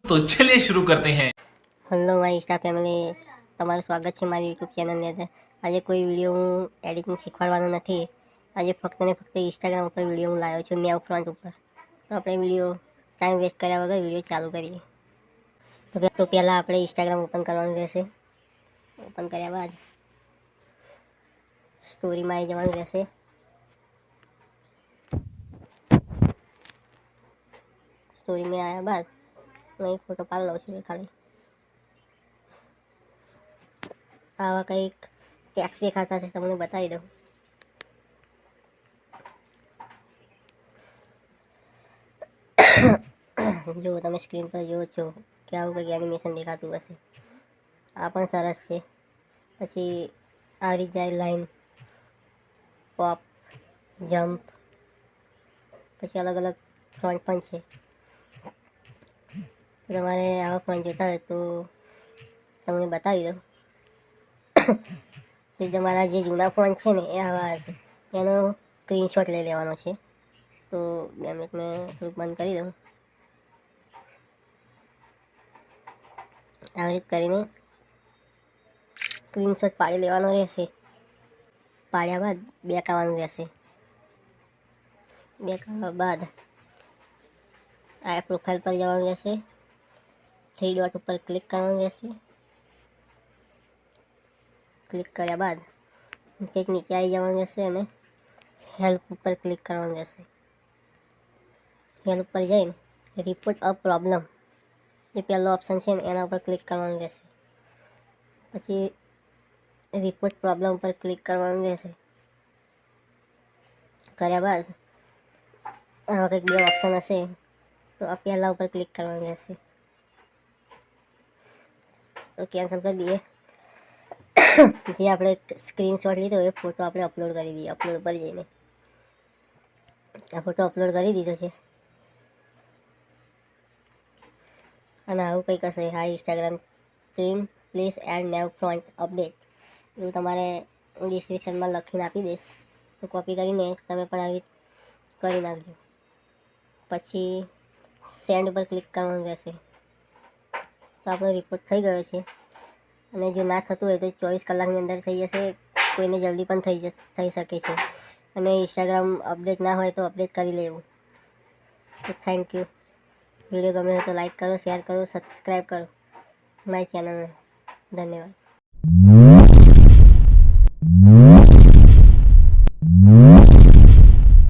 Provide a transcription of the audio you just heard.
तो चलिए शुरू करते हैं। હેલો માય ઇન્સ્ટા ફેમિલી, તમારું સ્વાગત છે મારી યુટ્યુબ ચેનલની અંદર. આજે કોઈ વિડીયો હું એડિટિંગ શીખવાડવાનો નથી. આજે ફક્ત ને ફક્ત ઇન્સ્ટાગ્રામ ઉપર વિડીયો હું લાવ્યો છું, નેવ ફ્રન્ટ ઉપર. તો આપણે વિડીયો ટાઈમ વેસ્ટ કર્યા વગર વિડીયો ચાલુ કરીએ. તો પહેલાં આપણે ઇન્સ્ટાગ્રામ ઓપન કરવાનું રહેશે. ઓપન કર્યા બાદ સ્ટોરીમાં આવી જવાનું રહેશે. સ્ટોરીમાં આવ્યા બાદ હું એક ફોટો પાડી લઉં છું. ખાલી આવા કંઈક ટેક્સ દેખાતા છે, તમને બતાવી દઉં. જો તમે સ્ક્રીન પર જુઓ છો કે આવું કંઈક એનિમેશન દેખાતું હશે. આ પણ સરસ છે. પછી આવી જાય લાઈન, પોપ, જમ્પ, પછી અલગ અલગ ફ્રન્ટ પણ છે. તો તમારે આવા ફ્રન્ટ જોતા હોય તો તમને બતાવી દઉં. તો તમારા જે જૂના ફોન છે ને એ આવા હશે, એનો સ્ક્રીનશોટ લઈ લેવાનો છે. તો 2 મિનિટ મેં થોડુંક બંધ કરી દઉં. આવી રીતે કરીને સ્ક્રીનશોટ પાડી લેવાનો રહેશે. પાડ્યા બાદ બેક આવવાનું રહેશે. બેક આવવા બાદ આ પ્રોફાઇલ પર જવાનું રહેશે. 3 ડોટ ઉપર ક્લિક કરવાનું રહેશે. ક્લિક કર્યા બાદ ચેક નીચે આવી જવાનું રહેશે અને હેલ્પ ઉપર ક્લિક કરવાનું રહેશે. હેલ્પ પર જઈને રિપોર્ટ અ પ્રોબ્લેમ, જે પહેલો ઓપ્શન છે ને એના ઉપર ક્લિક કરવાનું રહેશે. પછી રિપોર્ટ પ્રોબ્લેમ ઉપર ક્લિક કરવાનું રહેશે. કર્યા બાદ આવા કંઈક 2 ઓપ્શન હશે, તો આ પહેલા ઉપર ક્લિક કરવાનું રહેશે. તો કેન્સલ કરી દઈએ. જે આપણે સ્ક્રીનશોટ લીધો એ ફોટો આપણે અપલોડ કરી દઈએ. અપલોડ પર જઈને આ ફોટો અપલોડ કરી દીધો છે. અને આવું કંઈક હશે. Hi Instagram team, please add new front update, એવું તમારે હું ડિસ્ક્રિપ્શનમાં લખીને આપી દઈશ. તો કોપી કરીને તમે પણ આવી કરી નાખજો. પછી સેન્ડ પર ક્લિક કરવાનું રહેશે. તો આપણો રિપોર્ટ થઈ ગયો છે. અને જો ના થતું હોય તો 24 કલાકની અંદર થઈ જશે. કોઈને જલ્દી પણ થઈ શકે છે. અને ઇન્સ્ટાગ્રામ અપડેટ ના હોય તો અપડેટ કરી લેવું. તો થેન્ક યુ. વિડીયો ગમે તો લાઈક કરો, શેર કરો, સબસ્ક્રાઈબ કરો મારી ચેનલને. ધન્યવાદ.